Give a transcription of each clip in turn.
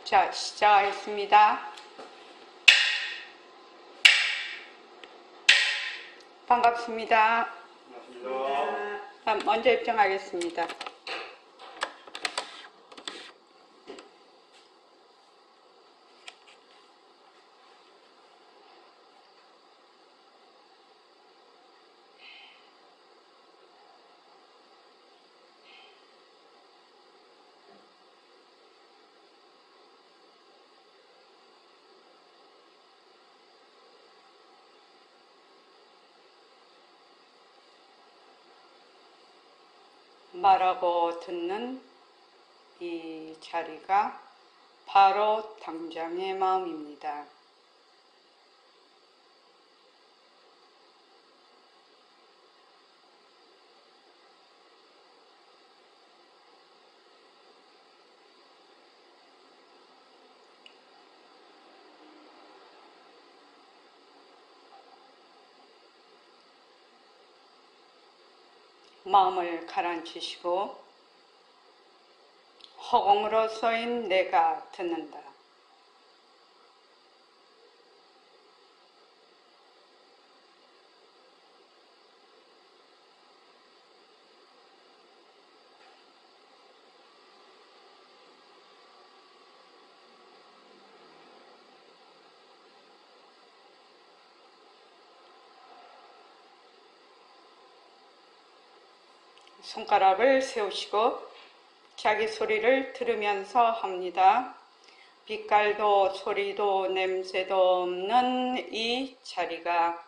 자, 시작하겠습니다. 반갑습니다. 반갑습니다. 먼저 입장하겠습니다. 말하고 듣는 이 자리가 바로 당장의 마음입니다. 마음을 가라앉히시고 허공으로 쏘인 내가 듣는다. 손가락을 세우시고 자기 소리를 들으면서 합니다. 빛깔도 소리도 냄새도 없는 이 자리가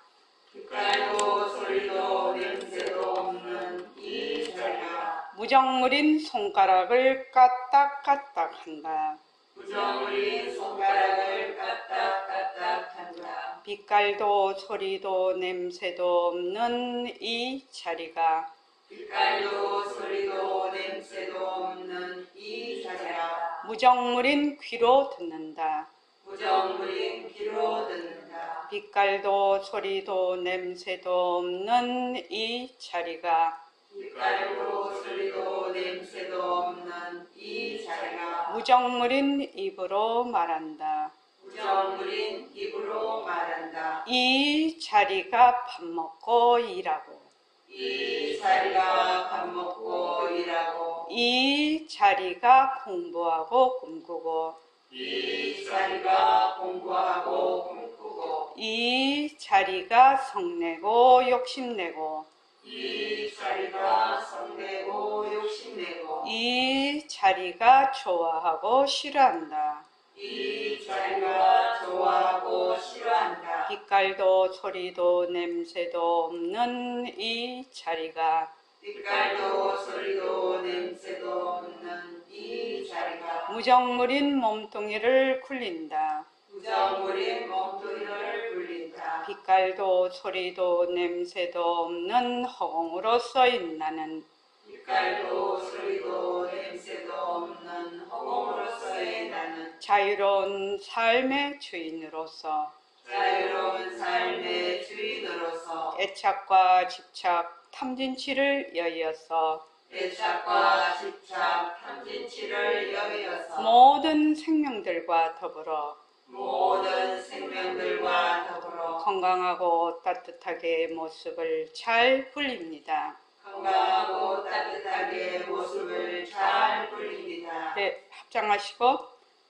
빛깔도 소리도 냄새도 없는 이 자리가 무정물인 손가락을 까딱까딱 한다. 무정물인 손가락을 까딱까딱 한다. 빛깔도 소리도 냄새도 없는 이 자리가 빛깔도 소리도 냄새도 없는 이 자리가 무정물인 귀로 듣는다. 무정물인 귀로 듣는다. 빛깔도 소리도 냄새도 없는 이 자리가 빛깔도 소리도 냄새도 없는 이 자리가 무정물인 입으로 말한다. 무정물인 입으로 말한다. 이 자리가 밥 먹고 일하고 이 자리가 밥 먹고 일하고 이 자리가 공부하고 꿈꾸고 이 자리가 공부하고 꿈꾸고 이 자리가 성내고 욕심내고 이 자리가 성내고 욕심내고 이 자리가 좋아하고 싫어한다. 이 자리가 좋아하고 싫어한다. 빛깔도 소리도 냄새도 없는 이 자리가 빛깔도 소리도 냄새도 없는 이 자리가 무정물인 몸뚱이를 굴린다. 무정물인 몸뚱이를 굴린다. 빛깔도 소리도 냄새도 없는 허공으로 쏘인 나는 빛깔도 소리도 냄새도 없는 허공으로서의 나는 자유로운 삶의 주인으로서 자유로운 삶의 주인으로서 애착과 집착, 탐진치를 여의어서 애착과 집착, 탐진치를 여의어서 모든 생명들과 더불어 모든 생명들과 더불어 건강하고 따뜻하게 모습을 잘 굴립니다. 건강하고 따뜻하게 모습을 잘 굴립니다. 네, 합장하시고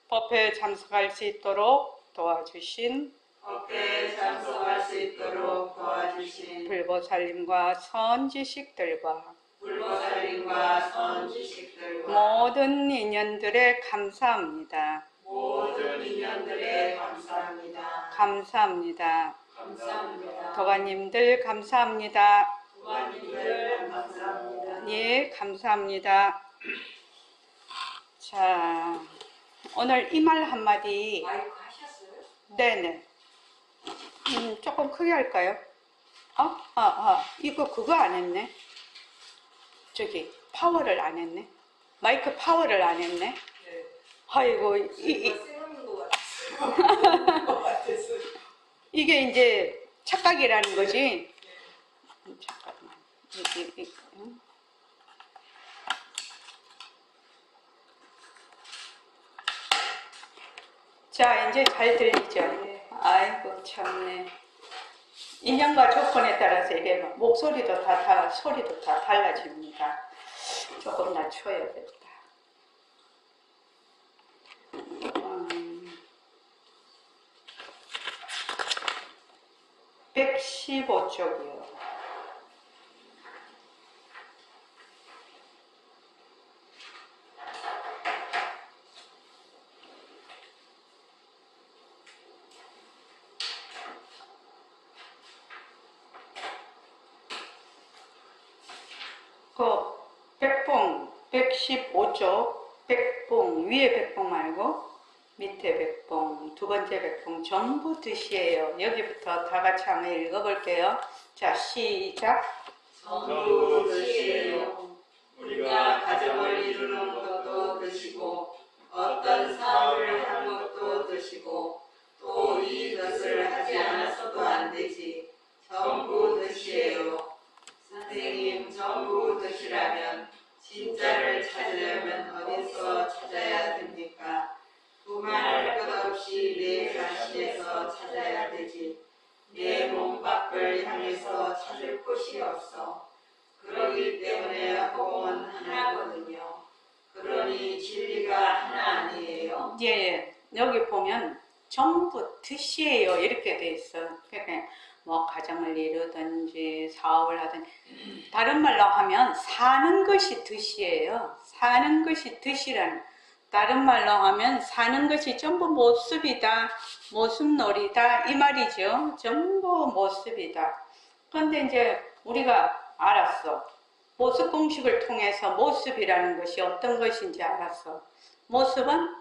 법회에 참석할 수 있도록 도와주신 법회에 참석할 수 있도록 도와주신 불보살님과 선지식들과 불보살님과 선지식들과 모든 인연들에 감사합니다. 모든 인연들에 감사합니다. 감사합니다. 감사합니다. 도가님들 감사합니다. 부관님들 감사합니다. 예, 감사합니다. 자, 오늘 이 말 한마디. 마이크 하셨어요? 네네. 조금 크게 할까요? 이거 그거 안 했네. 저기 파워를 안 했네. 마이크 파워를 안 했네. 네. 아이고, 생각인 것 같았어요. 이게 이제 착각이라는 거지. 잠깐만. 응? 자, 이제 잘 들리죠? 아이고, 참네. 인연과 조건에 따라서 이게 목소리도 소리도 다 달라집니다. 조금 낮춰야겠다. 115쪽이요. 그 백봉 115쪽 백봉 위에 백봉 말고 밑에 백봉 두 번째 백봉 전부 뜻이에요. 여기부터 다 같이 한번 읽어볼게요. 자, 시작. 전부 뜻이에요. 우리가 가정을 이루는 것도 뜻이고 어떤 사업을 하는 것도 뜻이고 또 이 뜻을 하지 않아서도 안 되지. 전부 뜻이에요. 선생님, 전부 뜻이라면 진짜를 찾으려면 어디서 찾아야 됩니까? 두말할 것 없이 내 자신에서 찾아야 되지. 내 몸 밖을 향해서 찾을 곳이 없어. 그러기 때문에 허공은 하나거든요. 그러니 진리가 하나 아니에요. 예, 여기 보면 전부 뜻이에요. 이렇게 돼 있어. 그러니까 뭐 가정을 이루든지 사업을 하든지 다른 말로 하면 사는 것이 뜻이에요. 사는 것이 뜻이라는 다른 말로 하면 사는 것이 전부 모습이다. 모습놀이다. 이 말이죠. 전부 모습이다. 그런데 이제 우리가 알았어. 모습 공식을 통해서 모습이라는 것이 어떤 것인지 알았어. 모습은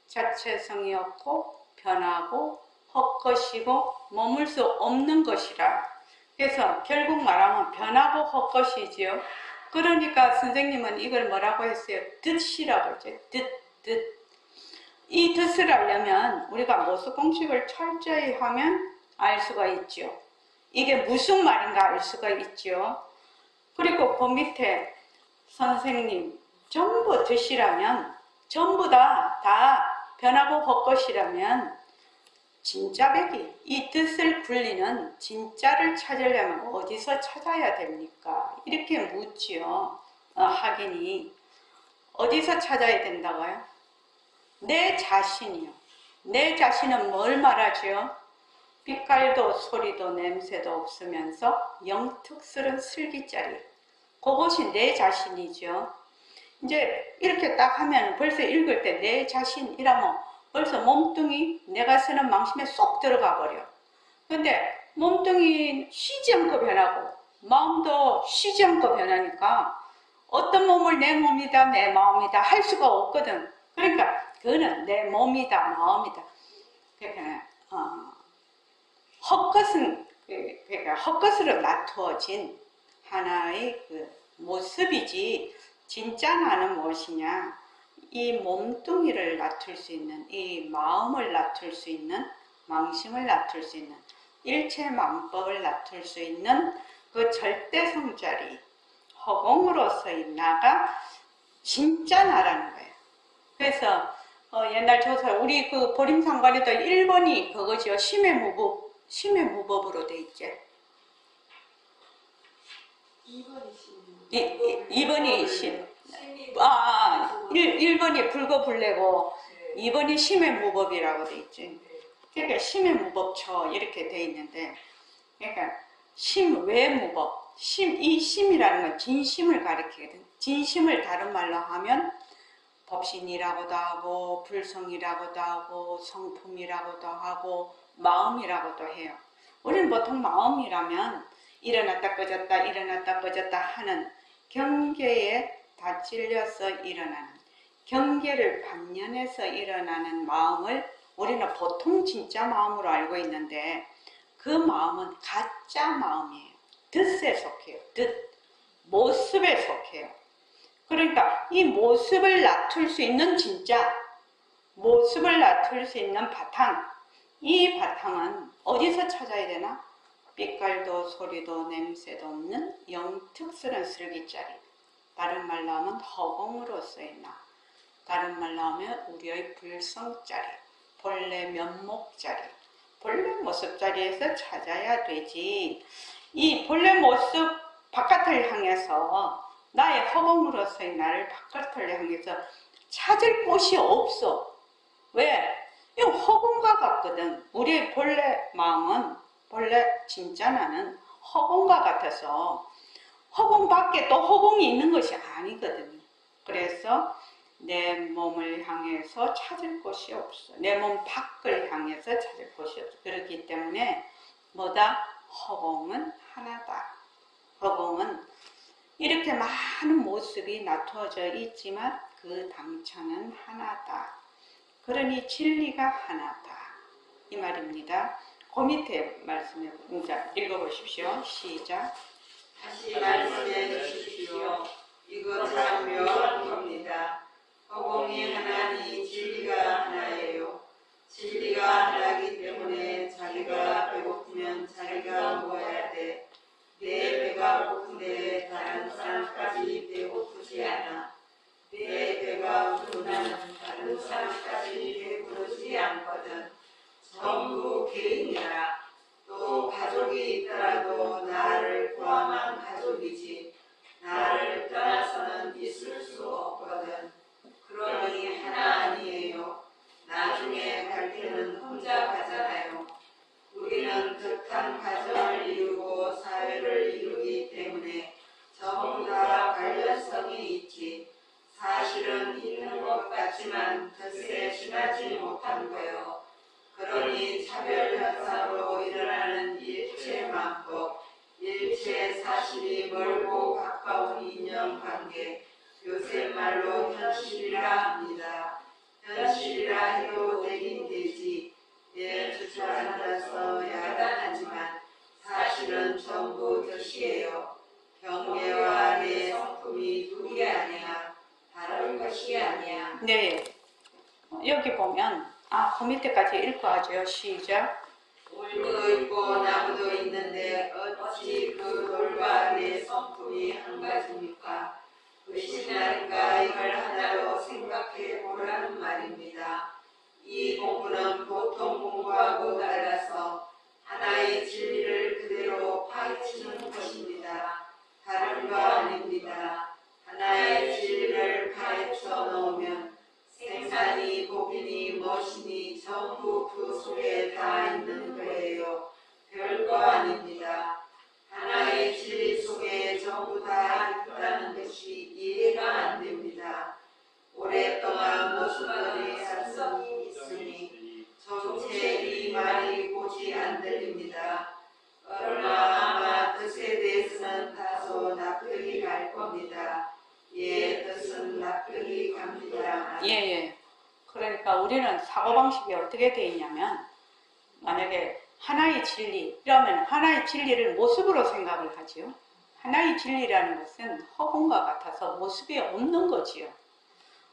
자체성이 없고 변하고 헛것이고 머물 수 없는 것이라. 그래서 결국 말하면 변하고 헛것이지요. 그러니까 선생님은 이걸 뭐라고 했어요? 뜻이라고 했죠. 뜻. 이 뜻을 알려면 우리가 모습 공식을 철저히 하면 알 수가 있죠. 이게 무슨 말인가 알 수가 있죠. 그리고 그 밑에 선생님 전부 뜻이라면 전부 다 변하고 헛것이라면 진짜 백이 이 뜻을 굴리는 진짜를 찾으려면 어디서 찾아야 됩니까? 이렇게 묻지요. 하긴이 어디서 찾아야 된다고요? 내 자신이요. 내 자신은 뭘 말하지요? 빛깔도 소리도 냄새도 없으면서 영특스런 슬기짜리. 그것이 내 자신이죠. 이제 이렇게 딱 하면 벌써 읽을 때 내 자신이라면 벌써 몸뚱이 내가 쓰는 망심에 쏙 들어가 버려. 근데 몸뚱이 쉬지 않고 변하고 마음도 쉬지 않고 변하니까 어떤 몸을 내 몸이다 내 마음이다 할 수가 없거든. 그러니까 그거는 내 몸이다 마음이다. 그러니까 헛것은 그러니까 헛것으로 나투어진 하나의 그 모습이지 진짜 나는 무엇이냐? 이 몸뚱이를 낮출 수 있는, 이 마음을 낮출 수 있는, 망심을 낮출 수 있는, 일체망법을 낮출 수 있는 그 절대성자리, 허공으로서의 나가 진짜 나라는 거예요. 그래서 옛날 조사, 우리 그 보림상관에도 1번이 그거죠. 심해무법으로 돼 있지. 2번이 심. 1번이 불거불내고 2번이 심해무법이라고 돼 있지. 그러니까 심해무법처 이렇게 돼 있는데, 그러니까 심외무법. 이 심이라는 건 진심을 가리키거든. 진심을 다른 말로 하면 법신이라고도 하고 불성이라고도 하고 성품이라고도 하고 마음이라고도 해요. 우리는 보통 마음이라면 일어났다 꺼졌다 일어났다 꺼졌다 하는 경계에 다 찔려서 일어나는 경계를 반면해서 일어나는 마음을 우리는 보통 진짜 마음으로 알고 있는데 그 마음은 가짜 마음이에요. 뜻에 속해요. 뜻, 모습에 속해요. 그러니까 이 모습을 낮출 수 있는 진짜, 모습을 낮출 수 있는 바탕, 이 바탕은 어디서 찾아야 되나? 빛깔도 소리도 냄새도 없는 영특스런 슬기짜리. 다른 말로 하면 허공으로서의 나. 다른 말로 하면 우리의 불성짜리. 본래 면목자리, 본래 모습 자리에서 찾아야 되지. 이 본래 모습 바깥을 향해서 나의 허공으로서의 나를 바깥을 향해서 찾을 곳이 없어. 왜? 이 허공과 같거든. 우리의 본래 마음은, 본래 진짜 나는 허공과 같아서 허공 밖에 또 허공이 있는 것이 아니거든요. 그래서 내 몸을 향해서 찾을 곳이 없어. 내 몸 밖을 향해서 찾을 곳이 없어. 그렇기 때문에 뭐다? 허공은 하나다. 허공은 이렇게 많은 모습이 나누어져 있지만 그 당처는 하나다. 그러니 진리가 하나다. 이 말입니다. 그 밑에 말씀해 읽어보십시오. 시작. 다시 말씀해 주십시오. 이것은 묘한 겁니다. 허공이 하나니 진리가 하나예요. 진리가 하나이기 때문에 자기가 배고프면 자기가 먹어야 돼. 내 배가 고픈데 다른 사람까지 배고프지 않아. 내 배가 부르면 다른 사람까지 배부르지 않거든. 전부 개인이라. 또 가족이 있더라도 나를 포함한 가족이지. 나를 떠나서는 있을 수 없거든. 그러니 하나 아니에요. 나중에 갈 때는 혼자 가잖아요. 우리는 극한 가정을 이루고 사회를 이루기 때문에 전부 다 관련성이 있지. 사실은 있는 것 같지만 글쎄 심하지 못한 거요. 그러니 차별 현상으로 일어나는 일체만법, 일체 사실이 멀고 가까운 인연관계, 요새 말로 현실이라 합니다. 현실이라 해도 되긴 되지. 내 주저앉아서 야단하지만 사실은 전부 덫이에요. 경계와 내 성품이 둘이 아니야. 다른 것이 아니야. 네. 여기 보면 그 밑에까지 읽고 하죠. 시작. 돌도 있고 나무도 있는데 어찌 그 돌과 내 성품이 한 가지입니까? 의심하니까 이걸 하나로 생각해 보라는 말입니다. 이 공부는 보통 공부하고 달라서 하나의 진리를 그대로 파헤치는 것입니다. 다른 거 아닙니다. 하나의 진리를 파헤쳐 놓으면 생산이, 복이니, 무엇이니 전부 그 속에 다 있는 거예요. 별거 아닙니다. 하나의 진리 속에 전부 다 있다는 것이 이해가 안 됩니다. 오랫동안 모순들이 산성이 있으니 정체 이 말이 곧이 안 들립니다. 그러나 아마 뜻에 대해서는 다소 납득이 갈 겁니다. 예, 뜻은 납득이 갑니다. 예. 그러니까 우리는 사고방식이 어떻게 되어 있냐면, 만약에 하나의 진리, 이러면 하나의 진리를 모습으로 생각을 하지요. 하나의 진리라는 것은 허공과 같아서 모습이 없는 거지요.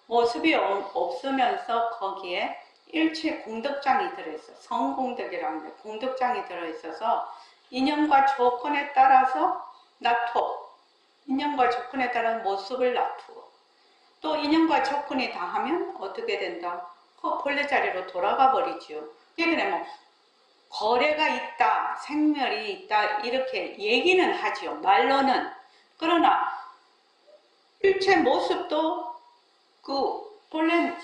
모습이 없으면서 거기에 일체 공덕장이 들어있어. 성공덕이라는 게 공덕장이 들어있어서 인연과 조건에 따라서 나토, 인연과 조건에 따른 모습을 나투어. 또 인연과 조건이 다하면 어떻게 된다? 그 본래 자리로 돌아가 버리지요. 그러니까 뭐 거래가 있다, 생멸이 있다 이렇게 얘기는 하지요. 말로는. 그러나 일체 모습도 그 본래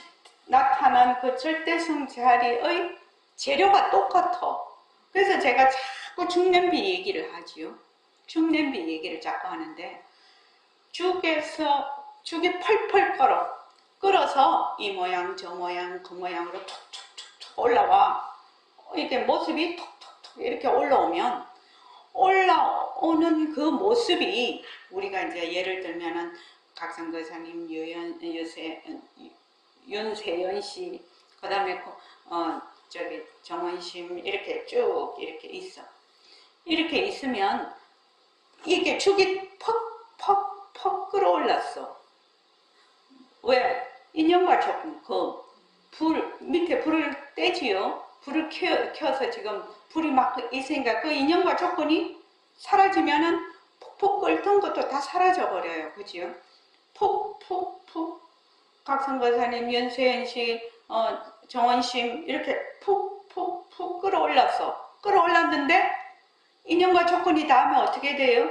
나타난 그 절대성 자리의 재료가 똑같아. 그래서 제가 자꾸 죽냄비 얘기를 하지요. 죽냄비 얘기를 자꾸 하는데, 죽이 펄펄 끓어서 이 모양 저 모양 그 모양으로 툭툭툭툭 올라와. 이렇게 모습이 툭툭툭 이렇게 올라오면, 올라오는 그 모습이 우리가 이제 예를 들면은 각성거사님, 윤세연 씨, 그 다음에 정원심 이렇게 쭉 이렇게 있어. 이렇게 있으면 이게 죽이 퍽 끌어올랐어. 왜? 인연과 조건, 밑에 불을 떼지요. 불을 켜서 지금 불이 막 있으니까 그 인연과 조건이 사라지면은 푹푹 끓던 것도 다 사라져 버려요. 그지요? 푹 각성거사님, 윤세연 씨, 정원심 이렇게 푹 끌어올랐어. 끌어올랐는데 인연과 조건이 닿으면 어떻게 돼요?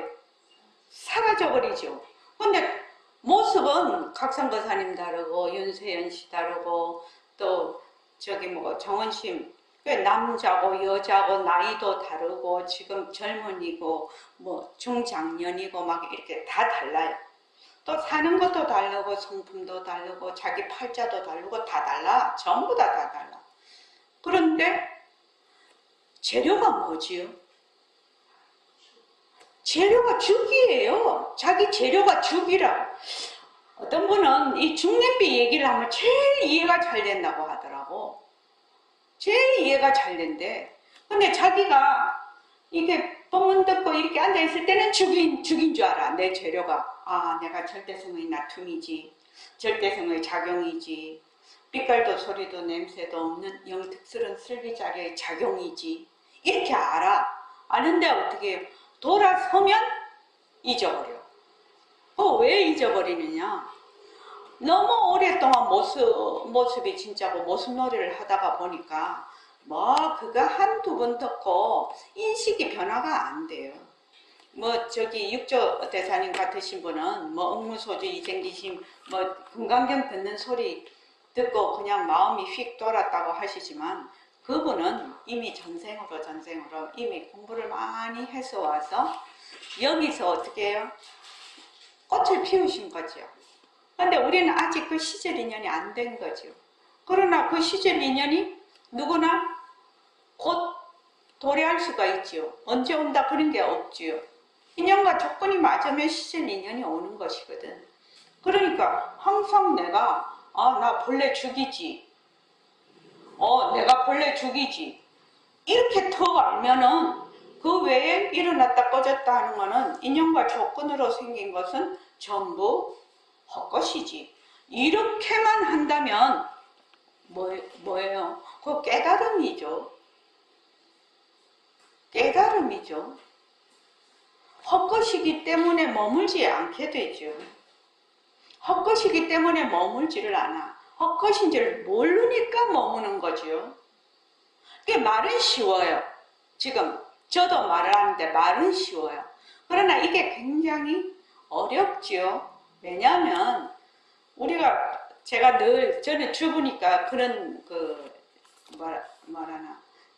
사라져버리죠. 근데 모습은 각성거사님 다르고 윤세연 씨 다르고 또 저기 뭐 정원심 남자고 여자고 나이도 다르고 지금 젊은이고 뭐 중장년이고 막 이렇게 다 달라요. 또 사는 것도 다르고 성품도 다르고 자기 팔자도 다르고 다 달라. 전부 다 달라. 그런데 재료가 뭐지요? 재료가 죽이에요. 자기 재료가 죽이라. 어떤 분은 이 중냄비 얘기를 하면 제일 이해가 잘 된다고 하더라고. 제일 이해가 잘 된대. 근데 자기가 이게 뻥은 듣고 이렇게 앉아있을 때는 죽인 줄 알아. 내 재료가. 아, 내가 절대성의 나툼이지. 절대성의 작용이지. 빛깔도 소리도 냄새도 없는 영특스러운 슬비자리의 작용이지. 이렇게 알아. 아는데 어떻게 해요? 돌아서면 잊어버려. 왜 잊어버리느냐? 너무 오랫동안 모습이 진짜고 모습놀이를 하다가 보니까 그거 한두 번 듣고 인식이 변화가 안 돼요. 저기 육조 대사님 같으신 분은 응무소주 이생기심 금강경 듣는 소리 듣고 그냥 마음이 휙 돌았다고 하시지만 그분은 이미 전생으로 이미 공부를 많이 해서 와서 여기서 어떻게 해요? 꽃을 피우신 거죠. 근데 우리는 아직 그 시절 인연이 안 된 거죠. 그러나 그 시절 인연이 누구나 곧 도래할 수가 있지요. 언제 온다 그런 게 없지요. 인연과 조건이 맞으면 시절 인연이 오는 것이거든. 그러니까 항상 내가 나 본래 죽이지. 내가 본래 죽이지. 이렇게 더 알면은 그 외에 일어났다 꺼졌다 하는 거는 인연과 조건으로 생긴 것은 전부 헛것이지. 이렇게만 한다면 뭐예요? 그거 깨달음이죠. 깨달음이죠. 헛것이기 때문에 머물지 않게 되죠. 헛것이기 때문에 머물지를 않아. 헛것인 줄 모르니까 머무는 거죠. 이게 말은 쉬워요. 지금 저도 말을 하는데 말은 쉬워요. 그러나 이게 굉장히 어렵지요. 왜냐하면 제가 늘 저는 주부니까 그런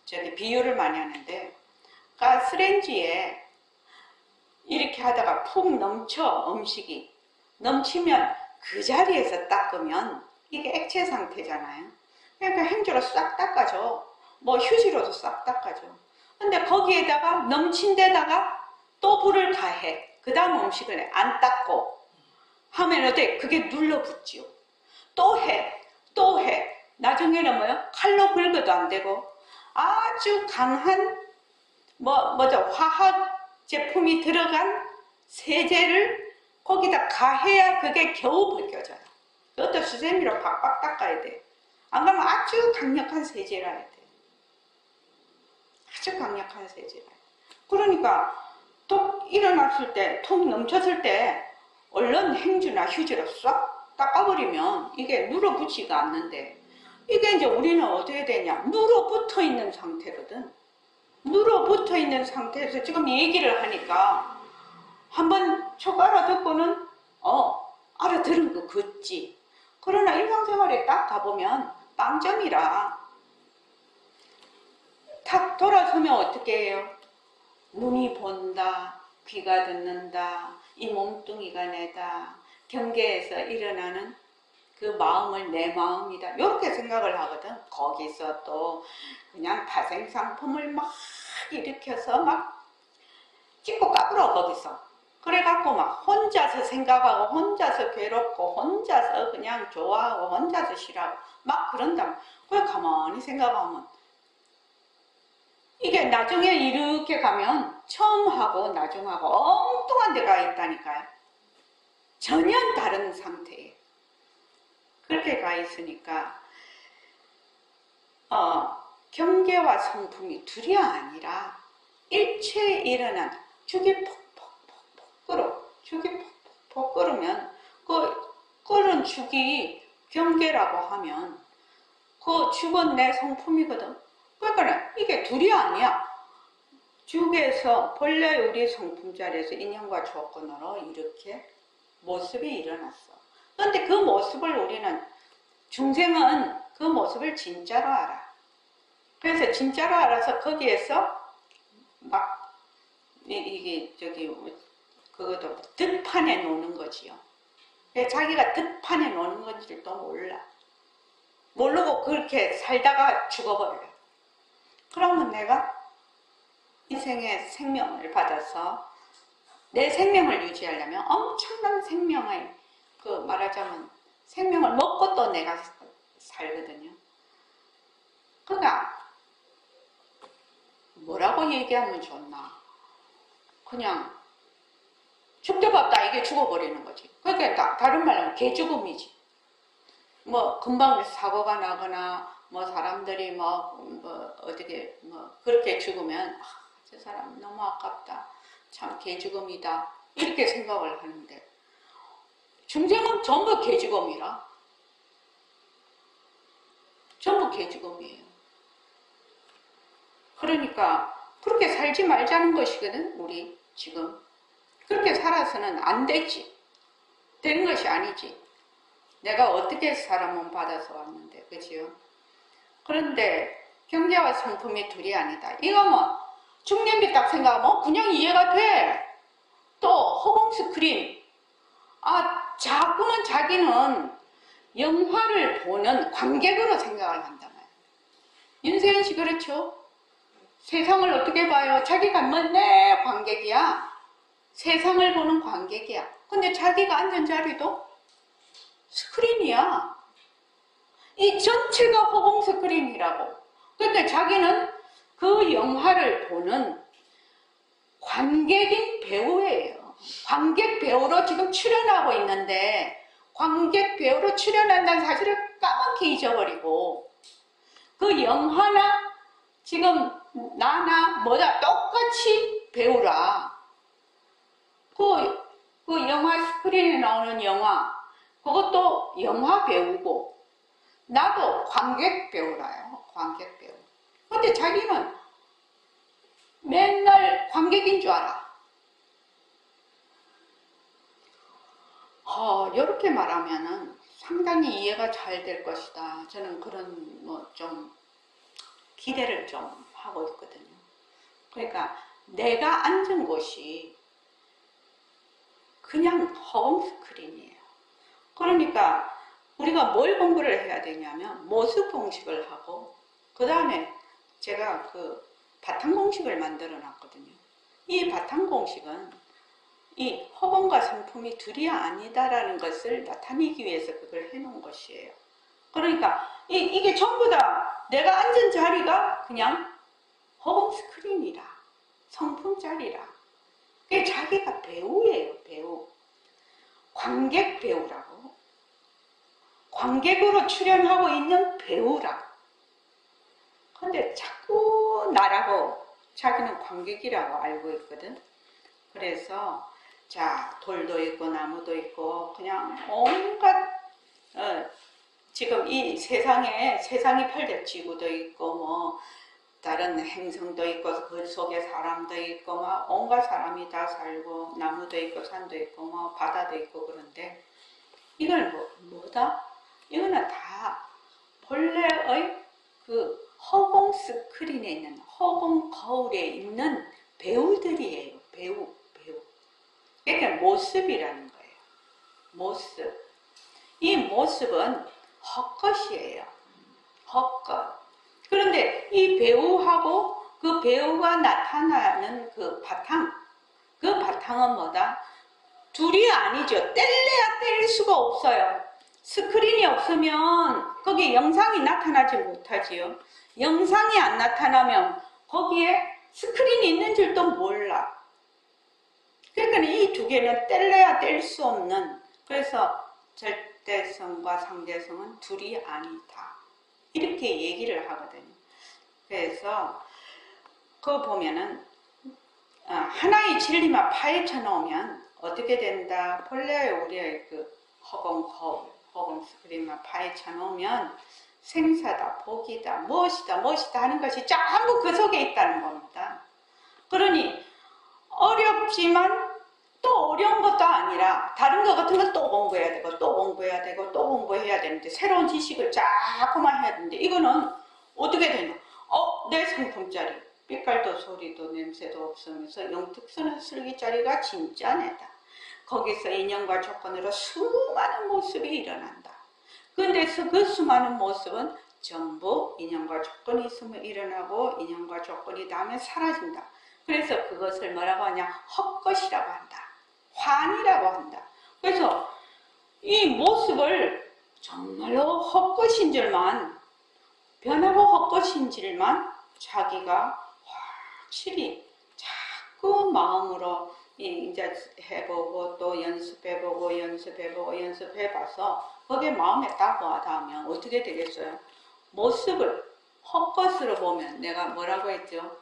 저기 비유를 많이 하는데 가스레인지에 이렇게 하다가 푹 넘쳐 음식이 넘치면 그 자리에서 닦으면 이게 액체 상태잖아요. 그러니까 행주로 싹 닦아줘. 휴지로도 싹 닦아줘. 근데 거기에다가 넘친 데다가 또 불을 가해. 그 다음 음식을 안 닦고 하면 어때? 그게 눌러붙지요. 또 해. 나중에는 칼로 긁어도 안 되고 아주 강한 화학 제품이 들어간 세제를 거기다 가해야 그게 겨우 벗겨져요. 그것도 수세미로 팍팍 닦아야 돼. 안 그러면 아주 강력한 세제라 해야 돼. 아주 강력한 세제라. 그러니까 톡 일어났을 때, 톡 넘쳤을 때 얼른 행주나 휴지로 싹 닦아버리면 이게 눌어붙지가 않는데 이게 이제 우리는 어떻게 되냐? 눌어붙어 있는 상태거든. 눌어붙어 있는 상태에서 지금 얘기를 하니까 한번 촉 알아듣고는 알아들은 거 긋지. 그러나 일상생활에 딱 가보면 빵점이라 탁 돌아서면 어떻게 해요? 눈이 본다, 귀가 듣는다, 이 몸뚱이가 내다, 경계에서 일어나는 그 마음을 내 마음이다. 이렇게 생각을 하거든. 거기서 또 그냥 파생상품을 막 일으켜서 막 찍고 까불어 거기서. 그래갖고 막 혼자서 생각하고 혼자서 괴롭고 혼자서 그냥 좋아하고 혼자서 싫어하고 막 그런다. 그걸 가만히 생각하면 이게 나중에 이렇게 가면 처음하고 나중하고 엉뚱한 데가 있다니까요. 전혀 다른 상태에 그렇게 가 있으니까 경계와 성품이 둘이 아니라 일체에 일어난 죽이 퍽퍽퍽퍽 끓어. 죽이 퍽퍽퍽 끓으면 그 끓은 죽이 경계라고 하면 그 죽은 내 성품이거든. 그러니까 이게 둘이 아니야. 죽에서 본래 우리 성품 자리에서 인연과 조건으로 이렇게 모습이 일어났어. 그런데 그 모습을 우리는 중생은 그 모습을 진짜로 알아. 그래서 진짜로 알아서 거기에서 막 이게 그것도 득판에 노는 거지요. 자기가 득판에 노는 건지도 몰라. 모르고 그렇게 살다가 죽어버려. 그러면 내가 인생의 생명을 받아서 내 생명을 유지하려면 엄청난 생명의 말하자면 생명을 먹고 또 내가 살거든요. 그러니까 뭐라고 얘기하면 좋나? 그냥 죽도 밥다 이게 죽어버리는 거지. 그러니까 다른 말로 하면 개죽음이지. 뭐 금방 사고가 나거나 뭐 사람들이 어떻게 그렇게 죽으면 저 사람 너무 아깝다. 참 개죽음이다. 이렇게 생각을 하는데 중생은 전부 개죽음이라. 전부 개죽음이에요. 그러니까 그렇게 살지 말자는 것이거든. 우리 지금 그렇게 살아서는 안 되지. 되는 것이 아니지. 내가 어떻게 사람 몸 받아서 왔는데, 그지요? 그런데 경제와 성품이 둘이 아니다. 이거 뭐 중년비 딱 생각하면 그냥 이해가 돼. 또 허공 스크린. 자꾸만 자기는 영화를 보는 관객으로 생각을 한단 말이에요. 윤세현 씨 그렇죠? 세상을 어떻게 봐요? 자기가 맨날 관객이야. 세상을 보는 관객이야. 근데 자기가 앉은 자리도 스크린이야. 이 전체가 허공 스크린이라고. 그러니까 자기는 그 영화를 보는 관객인 배우예요. 관객 배우로 지금 출연하고 있는데 관객 배우로 출연한다는 사실을 까맣게 잊어버리고 그 영화나 지금 나나 뭐다 똑같이 배우라. 그 영화 스크린에 나오는 영화 그것도 영화 배우고 나도 관객 배우라요. 관객 배우. 근데 자기는 맨날 관객인 줄 알아. 이렇게 말하면은 상당히 이해가 잘 될 것이다. 저는 그런 좀 기대를 좀 하고 있거든요. 그러니까 내가 앉은 곳이 그냥 허공 스크린이에요. 그러니까 우리가 뭘 공부를 해야 되냐면 모습 공식을 하고 그 다음에 제가 그 바탕 공식을 만들어 놨거든요. 이 바탕 공식은 이 허공과 성품이 둘이 아니다라는 것을 나타내기 위해서 그걸 해놓은 것이에요. 그러니까 이게 전부 다 내가 앉은 자리가 그냥 허공 스크린이라 성품 자리라. 그게 자기가 배우예요. 배우. 관객 배우라고. 관객으로 출연하고 있는 배우라. 근데 자꾸 나라고 자기는 관객이라고 알고 있거든. 그래서 자 돌도 있고 나무도 있고 그냥 온갖 지금 이 세상이 팔대지구도 있고 뭐 다른 행성도 있고 그 속에 사람도 있고 막 온갖 사람이 다 살고 나무도 있고 산도 있고 뭐 바다도 있고 그런데 이걸 뭐다? 이거는 다 본래의 그 허공 스크린에 있는 허공 거울에 있는 배우들이에요. 배우. 그러니까 모습이라는 거예요. 모습. 이 모습은 헛것이에요. 헛것. 그런데 이 배우하고 그 배우가 나타나는 그 바탕은 뭐다? 둘이 아니죠. 뗄래야 뗄 수가 없어요. 스크린이 없으면 거기에 영상이 나타나지 못하지요. 영상이 안 나타나면 거기에 스크린이 있는 줄도 몰라. 그러니까 이 두 개는 뗄래야 뗄 수 없는, 그래서 절대성과 상대성은 둘이 아니다. 이렇게 얘기를 하거든요. 그래서 그거 보면은 하나의 진리만 파헤쳐 놓으면 어떻게 된다? 본래 우리의 그 허공 스크린만 파헤쳐 놓으면 생사다, 복이다, 무엇이다, 무엇이다 하는 것이 전부 그 속에 있다는 겁니다. 그러니 어렵지만 또 어려운 것도 아니라 다른 것 같은 건 또 공부해야 되고 또 공부해야 되고 또 공부해야 되는데 새로운 지식을 자꾸만 해야 되는데 이거는 어떻게 되냐? 내 상품짜리 빛깔도 소리도 냄새도 없으면서 영특선한 슬기짜리가 진짜 내다. 거기서 인연과 조건으로 수많은 모습이 일어난다. 근데 그 수많은 모습은 전부 인연과 조건이 있으면 일어나고 인연과 조건이 닿으면 사라진다. 그래서 그것을 뭐라고 하냐? 헛것이라고 한다. 환이라고 한다. 그래서 이 모습을 정말로 헛것인 줄만, 변하고 헛것인 줄만 자기가 확실히 자꾸 마음으로 이제 해보고 또 연습해보고 연습해봐서 거기에 마음에 딱 와닿으면 어떻게 되겠어요? 모습을 헛것으로 보면 내가 뭐라고 했죠?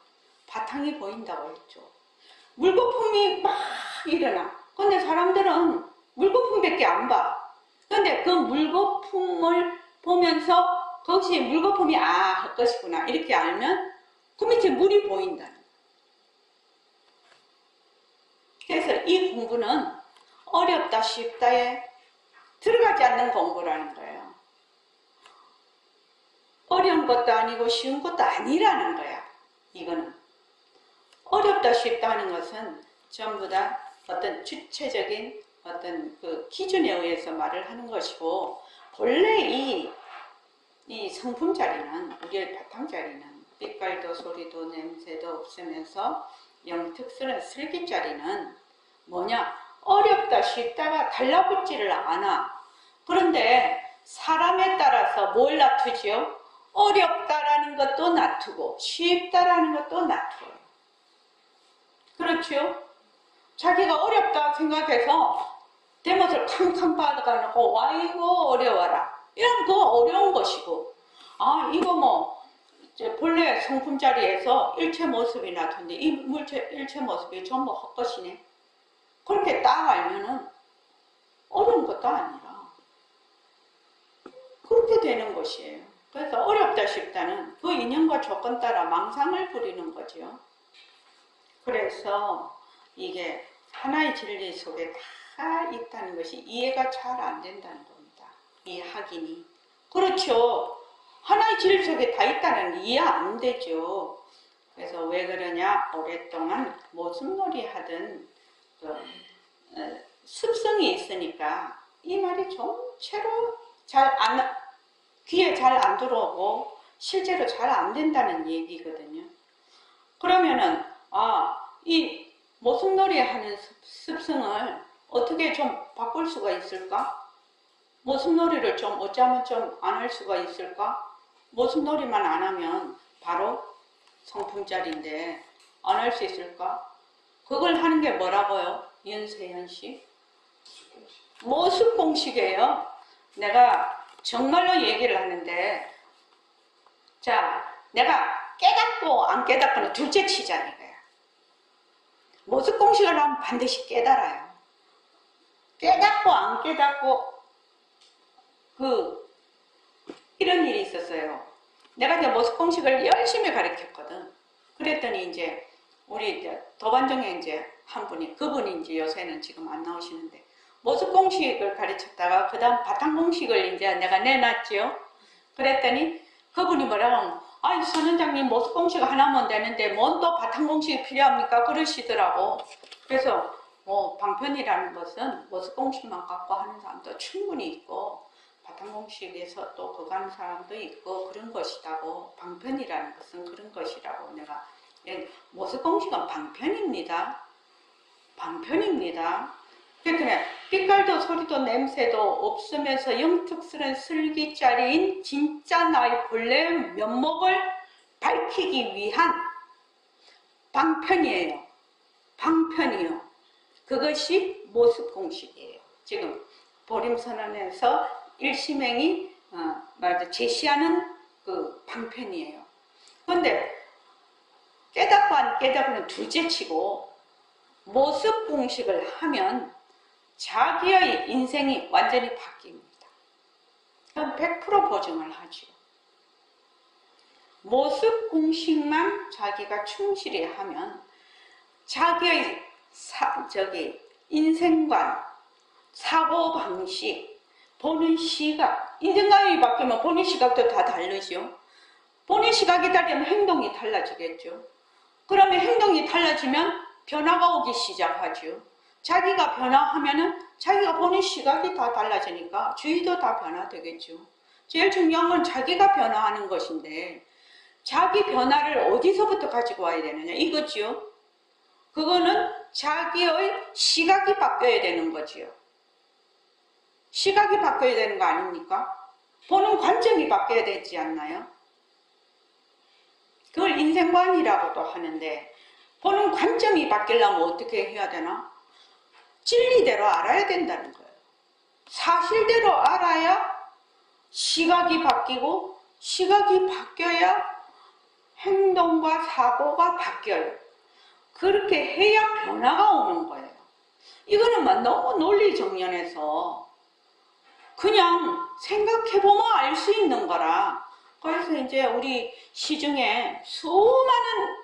바탕이 보인다고 했죠. 물거품이 막 일어나. 근데 사람들은 물거품밖에 안 봐. 근데 그 물거품을 보면서 그것이 물거품이 헛것이구나 이렇게 알면 그 밑에 물이 보인다는 거예요. 그래서 이 공부는 어렵다 쉽다에 들어가지 않는 공부라는 거예요. 어려운 것도 아니고 쉬운 것도 아니라는 거야. 이거는 어렵다 쉽다 하는 것은 전부 다 어떤 주체적인 어떤 그 기준에 의해서 말을 하는 것이고, 본래 이 성품자리는, 우리의 바탕자리는 빛깔도 소리도 냄새도 없으면서 영특스러운 슬기자리는 뭐냐? 어렵다 쉽다가 달라붙지를 않아. 그런데 사람에 따라서 뭘 놔두지요? 어렵다라는 것도 놔두고 쉽다라는 것도 놔둬요. 그렇죠? 자기가 어렵다 생각해서 대못을 캉캉 받아가지고 아이고 어려워라. 이러면 그거 어려운 것이고, 이거 뭐 본래 성품자리에서 일체 모습이 놔둔데 이 일체 모습이 전부 헛것이네. 그렇게 딱 알면은 어려운 것도 아니라 그렇게 되는 것이에요. 그래서 어렵다 싶다는 그 인연과 조건 따라 망상을 부리는 거죠. 그래서 이게 하나의 진리 속에 다 있다는 것이 이해가 잘 안 된다는 겁니다. 이 학인이. 그렇죠. 하나의 진리 속에 다 있다는 게 이해 안 되죠. 그래서 왜 그러냐? 오랫동안 모습놀이 하던 습성이 있으니까 이 말이 전체로 귀에 잘 안 들어오고 실제로 잘 안 된다는 얘기거든요. 그러면은 이 모습놀이 하는 습성을 어떻게 좀 바꿀 수가 있을까? 모습놀이를 좀 어쩌면 좀 안 할 수가 있을까? 모습놀이만 안 하면 바로 성품자리인데 안 할 수 있을까? 그걸 하는 게 뭐라고요? 윤세현 씨? 모습 공식이에요. 내가 정말로 얘기를 하는데, 자, 내가 깨닫고 안 깨닫고는 둘째 치자 이거야. 모습 공식을 하면 반드시 깨달아요. 깨닫고 안 깨닫고 이런 일이 있었어요. 내가 이제 모습 공식을 열심히 가르쳤거든. 그랬더니 이제 우리 도반정에 이제 한 분이, 그분이 이제 요새는 지금 안 나오시는데, 모습 공식을 가르쳤다가 그 다음 바탕 공식을 이제 내가 내놨지요. 그랬더니 그분이 뭐라고 하면, 선 원장님 모습 공식 하나면 되는데 뭔 또 바탕 공식이 필요합니까? 그러시더라고. 그래서 뭐 방편이라는 것은 모습 공식만 갖고 하는 사람도 충분히 있고, 바탕 공식에서 또 그거 하는 사람도 있고 그런 것이라고. 방편이라는 것은 그런 것이라고 내가. 모습 공식은 방편입니다. 방편입니다. 그래, 빛깔도 소리도 냄새도 없으면서 영특스러운 슬기짜리인 진짜 나의 본래 면목을 밝히기 위한 방편이에요. 방편이요. 그것이 모습 공식이에요. 지금 보림선언에서 일심행이 제시하는 그 방편이에요. 그런데 깨닫고 안 깨닫고는 둘째치고 모습 공식을 하면 자기의 인생이 완전히 바뀝니다. 그럼 100% 보증을 하죠. 모습 공식만 자기가 충실히 하면 자기의 인생관, 사고방식, 보는 시각, 인생관이 바뀌면 보는 시각도 다 다르죠. 보는 시각이 다르면 행동이 달라지겠죠. 그러면 행동이 달라지면 변화가 오기 시작하죠. 자기가 변화하면은 자기가 보는 시각이 다 달라지니까 주의도 다 변화되겠죠. 제일 중요한 건 자기가 변화하는 것인데 자기 변화를 어디서부터 가지고 와야 되느냐 이거지요. 그거는 자기의 시각이 바뀌어야 되는 거지요. 시각이 바뀌어야 되는 거 아닙니까? 보는 관점이 바뀌어야 되지 않나요? 그걸 인생관이라고도 하는데 보는 관점이 바뀌려면 어떻게 해야 되나? 진리대로 알아야 된다는 거예요. 사실대로 알아야 시각이 바뀌고 시각이 바뀌어야 행동과 사고가 바뀌어요. 그렇게 해야 변화가 오는 거예요. 이거는 막 너무 논리 정연해서 그냥 생각해보면 알 수 있는 거라. 그래서 이제 우리 시중에 수많은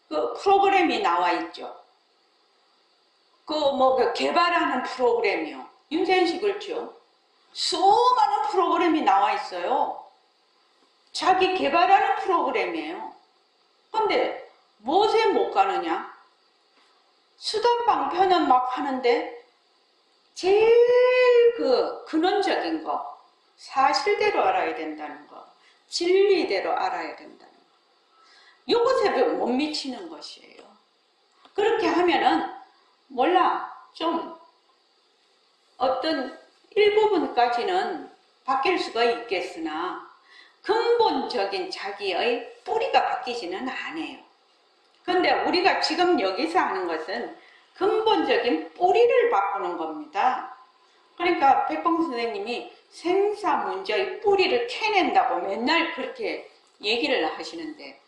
그 프로그램이 나와 있죠. 그 개발하는 프로그램이요. 윤센식을죠. 수많은 프로그램이 나와 있어요. 자기 개발하는 프로그램이에요. 근데 무엇에 못 가느냐? 수단 방편은 막 하는데 제일 근원적인 거, 사실대로 알아야 된다는 거, 진리대로 알아야 된다는 거. 요것에 못 미치는 것이에요. 그렇게 하면은 몰라 좀 어떤 일부분까지는 바뀔 수가 있겠으나 근본적인 자기의 뿌리가 바뀌지는 않아요. 근데 우리가 지금 여기서 하는 것은 근본적인 뿌리를 바꾸는 겁니다. 그러니까 백봉 선생님이 생사 문제의 뿌리를 캐낸다고 맨날 그렇게 얘기를 하시는데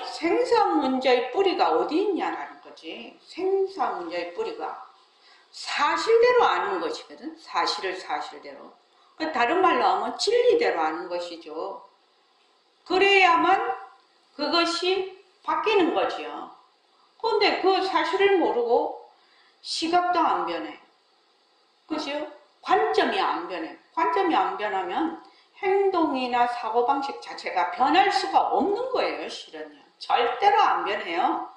생사 문제의 뿌리가 어디 있냐라는 거지. 생사 문제의 뿌리가 사실대로 아는 것이거든. 사실을 사실대로. 다른 말로 하면 진리대로 아는 것이죠. 그래야만 그것이 바뀌는 거지요. 그런데 그 사실을 모르고 시각도 안 변해. 그죠? 관점이 안 변해. 관점이 안 변하면 행동이나 사고방식 자체가 변할 수가 없는 거예요, 실은요. 절대로 안 변해요.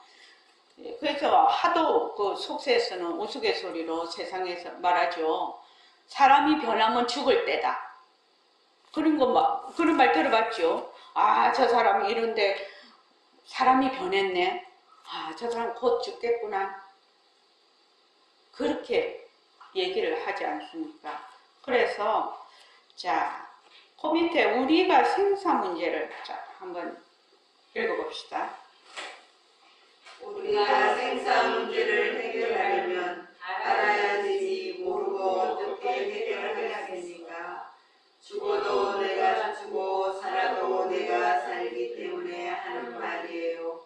그래서 하도 그 속세에서는 우스갯소리로 세상에서 말하죠. 사람이 변하면 죽을 때다. 그런 말 들어봤죠? 아, 저 사람이 이런데 사람이 변했네. 아, 저 사람 곧 죽겠구나. 그렇게 얘기를 하지 않습니까? 그래서 자, 그 밑에 우리가 생사 문제를 한번 읽어봅시다. 우리가 생사 문제를 해결하려면 알아야지 모르고 어떻게 해결하겠습니까? 죽어도 내가 죽고 살아도 내가 살기 때문에 하는 말이에요.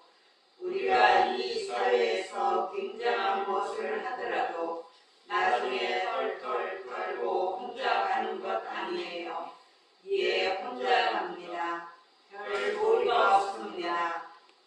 우리가 이 사회에서 굉장한 것을 하더라도 나중에 털털 털고 혼자 가는 것 아니에요. 예, 혼자 갑니다. 별 도리가 없습니다.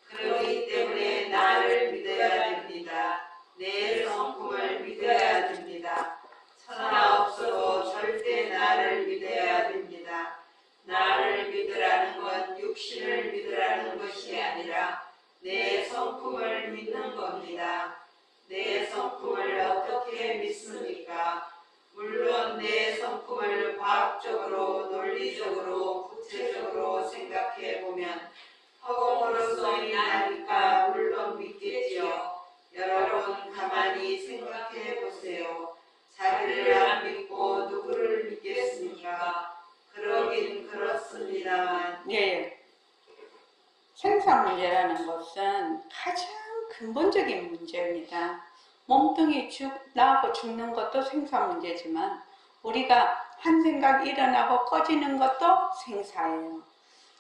그렇기 때문에 나를 믿어야 됩니다. 내 성품을 믿어야 됩니다. 천하 없어도 절대 나를 믿어야 됩니다. 나를 믿으라는 건 육신을 믿으라는 것이 아니라 내 성품을 믿는 겁니다. 내 성품을 어떻게 믿습니까? 물론 내 성품을 과학적으로, 논리적으로, 구체적으로 생각해보면 허공으로서의 나니까 물론 믿겠지요. 여러분 가만히 생각해보세요. 자기를 안 믿고 누구를 믿겠습니까? 그러긴 그렇습니다만. 예. 생사 문제라는 것은 가장 근본적인 문제입니다. 몸뚱이 나고 죽는 것도 생사 문제지만 우리가 한 생각 일어나고 꺼지는 것도 생사예요.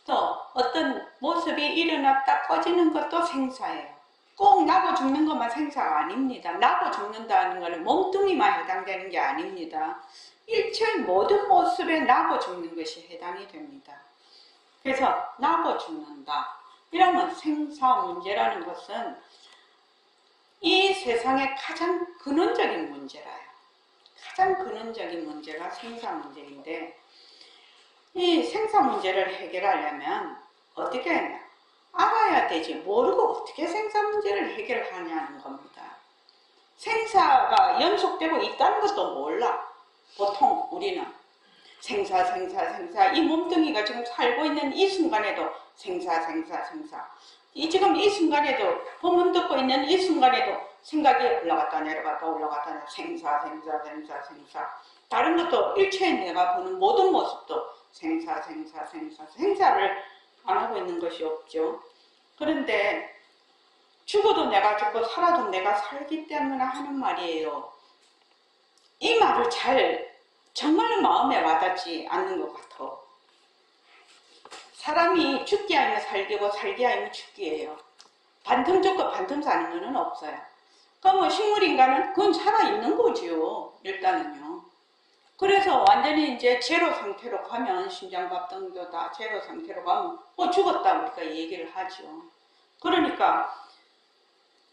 또 어떤 모습이 일어났다 꺼지는 것도 생사예요. 꼭 나고 죽는 것만 생사가 아닙니다. 나고 죽는다는 것은 몸뚱이만 해당되는 게 아닙니다. 일체의 모든 모습에 나고 죽는 것이 해당이 됩니다. 그래서 나고 죽는다. 이러면 생사 문제라는 것은 이 세상의 가장 근원적인 문제라요. 가장 근원적인 문제가 생사 문제인데, 이 생사 문제를 해결하려면 어떻게 하냐? 알아야 되지. 모르고 어떻게 생사 문제를 해결하냐는 겁니다. 생사가 연속되고 있다는 것도 몰라. 보통 우리는 생사 이 몸뚱이가 지금 살고 있는 이 순간에도 생사 지금 이 순간에도 법문 듣고 있는 이 순간에도 생각이 올라갔다 내려갔다 생사 다른 것도 일체에 내가 보는 모든 모습도 생사를 안 하고 있는 것이 없죠. 그런데 죽어도 내가 죽고 살아도 내가 살기 때문에 하는 말이에요. 이 말을 정말로 마음에 와닿지 않는 것 같아. 사람이 죽기 아니면 살기고 살기 아니면 죽기예요. 반틈 죽고 반틈 사는 거는 없어요. 그럼 식물인간은 그건 살아있는 거지요. 일단은요. 그래서 완전히 이제 제로 상태로 가면 심장밥 등도 다 제로 상태로 가면 죽었다 우리가 얘기를 하죠. 그러니까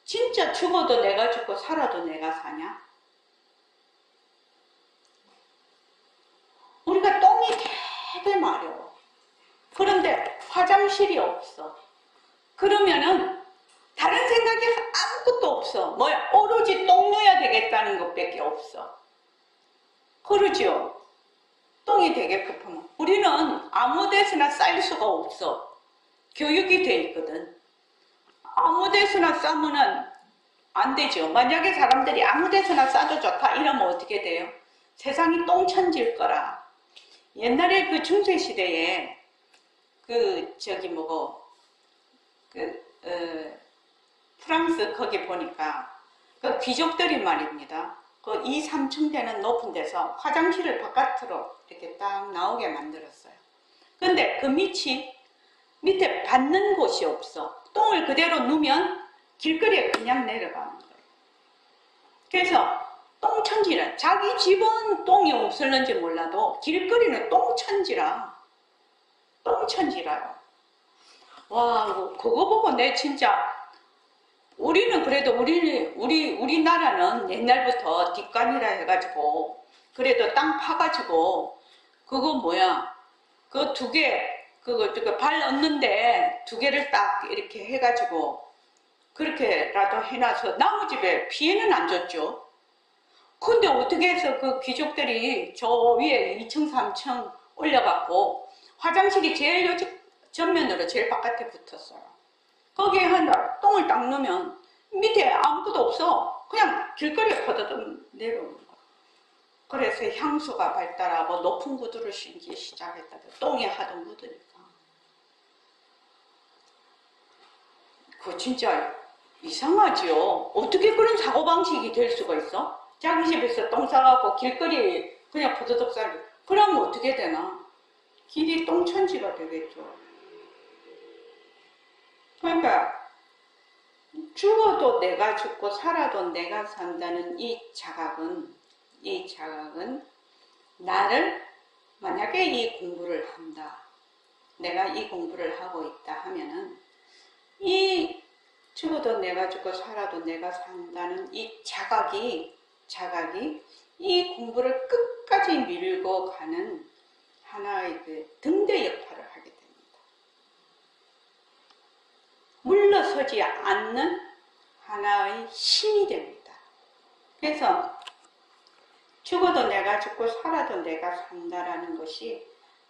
진짜 죽어도 내가 죽고 살아도 내가 사냐? 우리가 똥이 되게 마려워. 그런데 화장실이 없어. 그러면은 다른 생각이 아무것도 없어. 뭐야? 오로지 똥 넣어야 되겠다는 것밖에 없어. 그러죠? 똥이 되게 급하면. 우리는 아무 데서나 쌀 수가 없어. 교육이 돼 있거든. 아무 데서나 싸면은 안 되죠. 만약에 사람들이 아무 데서나 싸도 좋다 이러면 어떻게 돼요? 세상이 똥천지일 거라. 옛날에 그 중세시대에 프랑스 거기 보니까 그 귀족들이 말입니다. 그 2, 3층 되는 높은 데서 화장실을 바깥으로 이렇게 딱 나오게 만들었어요. 근데 그 밑에 받는 곳이 없어. 똥을 그대로 누면 길거리에 그냥 내려가는 거예요. 그래서 똥천지라. 자기 집은 똥이 없을는지 몰라도 길거리는 똥천지라요. 와, 그거 보고 내 진짜 우리는 그래도 우리나라는 옛날부터 뒷간이라 해가지고 그래도 땅 파가지고 그거 뭐야 그 두 개 그거 발 얻는데 두 개를 딱 이렇게 해가지고 그렇게라도 해놔서 나무 집에 피해는 안 줬죠. 근데 어떻게 해서 그 귀족들이 저 위에 2층 3층 올려갖고 화장실이 제일 전면으로 제일 바깥에 붙었어요. 거기에 하나 똥을 딱 넣으면 밑에 아무것도 없어. 그냥 길거리에 퍼더듬 내려오는 거야. 그래서 향수가 발달하고 높은 구두를 신기 시작했다. 똥이 하도 묻으니까. 그거 진짜 이상하지요. 어떻게 그런 사고방식이 될 수가 있어? 자기 집에서 똥 싸갖고 길거리에 그냥 퍼더덕 싸고 그러면 어떻게 되나? 길이 똥천지가 되겠죠. 그러니까 죽어도 내가 죽고 살아도 내가 산다는 이 자각은 나를 만약에 이 공부를 한다. 내가 이 공부를 하고 있다 하면은 이 죽어도 내가 죽고 살아도 내가 산다는 이 자각이 이 공부를 끝까지 밀고 가는 하나의 그 등대 역할을 하게 됩니다. 물러서지 않는 하나의 힘이 됩니다. 그래서 죽어도 내가 죽고 살아도 내가 산다라는 것이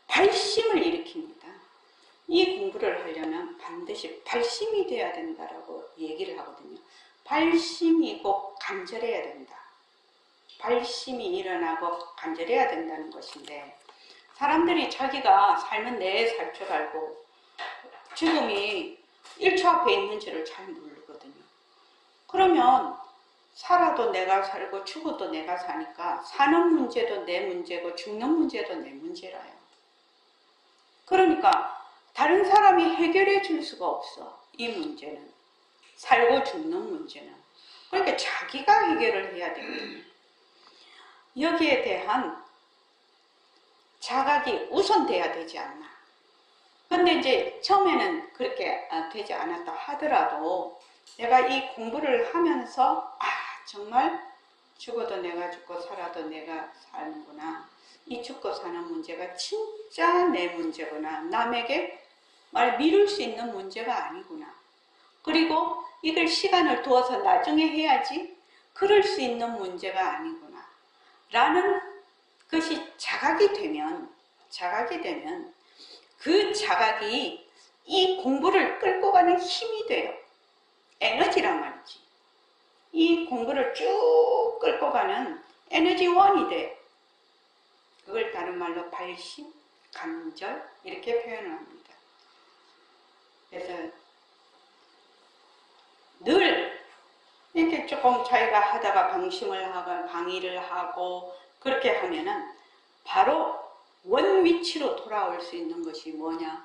발심을 일으킵니다. 이 공부를 하려면 반드시 발심이 돼야 된다라고 얘기를 하거든요. 발심이고 간절해야 된다. 발심이 일어나고 간절해야 된다는 것인데 사람들이 자기가 살면 내 살 줄 알고 죽음이 1초 앞에 있는지를 잘 모르거든요. 그러면 살아도 내가 살고 죽어도 내가 사니까 사는 문제도 내 문제고 죽는 문제도 내 문제라요. 그러니까 다른 사람이 해결해 줄 수가 없어. 이 문제는. 살고 죽는 문제는. 그러니까 자기가 해결을 해야 됩니다. 여기에 대한 자각이 우선돼야 되지 않나. 근데 이제 처음에는 그렇게 되지 않았다 하더라도 내가 이 공부를 하면서 정말 죽어도 내가 죽고 살아도 내가 사는구나. 이 죽고 사는 문제가 진짜 내 문제구나. 남에게 말 미룰 수 있는 문제가 아니구나. 그리고 이걸 시간을 두어서 나중에 해야지 그럴 수 있는 문제가 아니구나. 라는 것이 자각이 되면 그 자각이 이 공부를 끌고 가는 힘이 돼요. 에너지란 말이지. 이 공부를 쭉 끌고 가는 에너지원이 돼. 그걸 다른 말로 발심, 간절 이렇게 표현을 합니다. 그래서 늘 이렇게 조금 자기가 하다가 방심을 하고 방의를 하고 그렇게 하면은 바로 원 위치로 돌아올 수 있는 것이 뭐냐?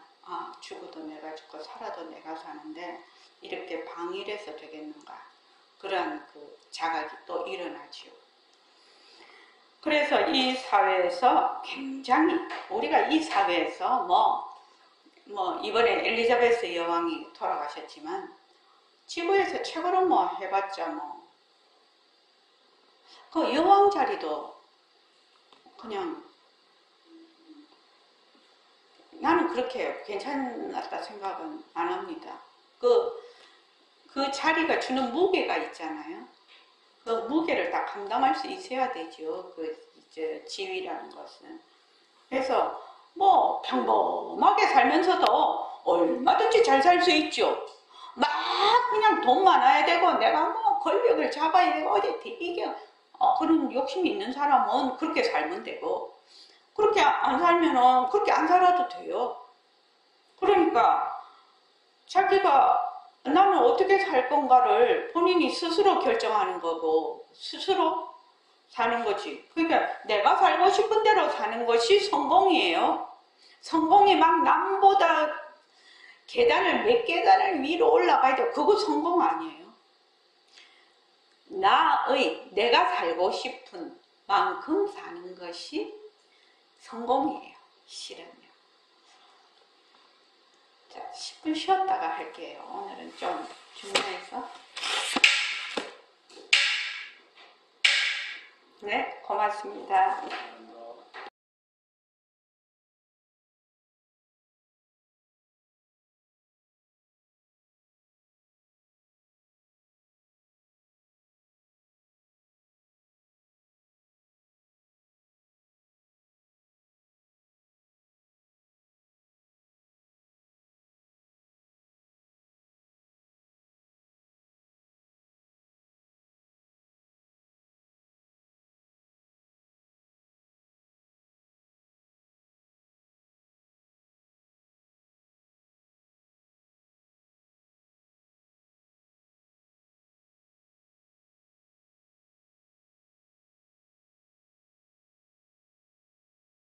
죽어도 내가 죽고 살아도 내가 사는데 이렇게 방의를 해서 되겠는가? 그러한 그 자각이 또 일어나지요. 그래서 이 사회에서 굉장히 우리가 이 사회에서 이번에 엘리자베스 여왕이 돌아가셨지만 지구에서 최고로 해봤자 그 여왕 자리도 그냥 나는 그렇게 괜찮았다 생각은 안 합니다. 그 자리가 주는 무게가 있잖아요. 그 무게를 다 감당할 수 있어야 되죠. 지위라는 것은. 그래서 평범하게 살면서도 얼마든지 잘 살 수 있죠. 막 그냥 돈 많아야 되고 내가 권력을 잡아야 되고 이게 그런 욕심이 있는 사람은 그렇게 살면 되고 그렇게 안 살면은 그렇게 안 살아도 돼요. 그러니까 자기가 나는 어떻게 살 건가를 본인이 스스로 결정하는 거고 스스로 사는 거지. 그러니까 내가 살고 싶은 대로 사는 것이 성공이에요. 성공이 막 남보다 몇 계단을 위로 올라가야 돼. 그거 성공 아니에요. 내가 살고 싶은 만큼 사는 것이 성공이에요. 실은요. 자, 10분 쉬었다가 할게요. 오늘은 좀 중요해서. 네, 고맙습니다.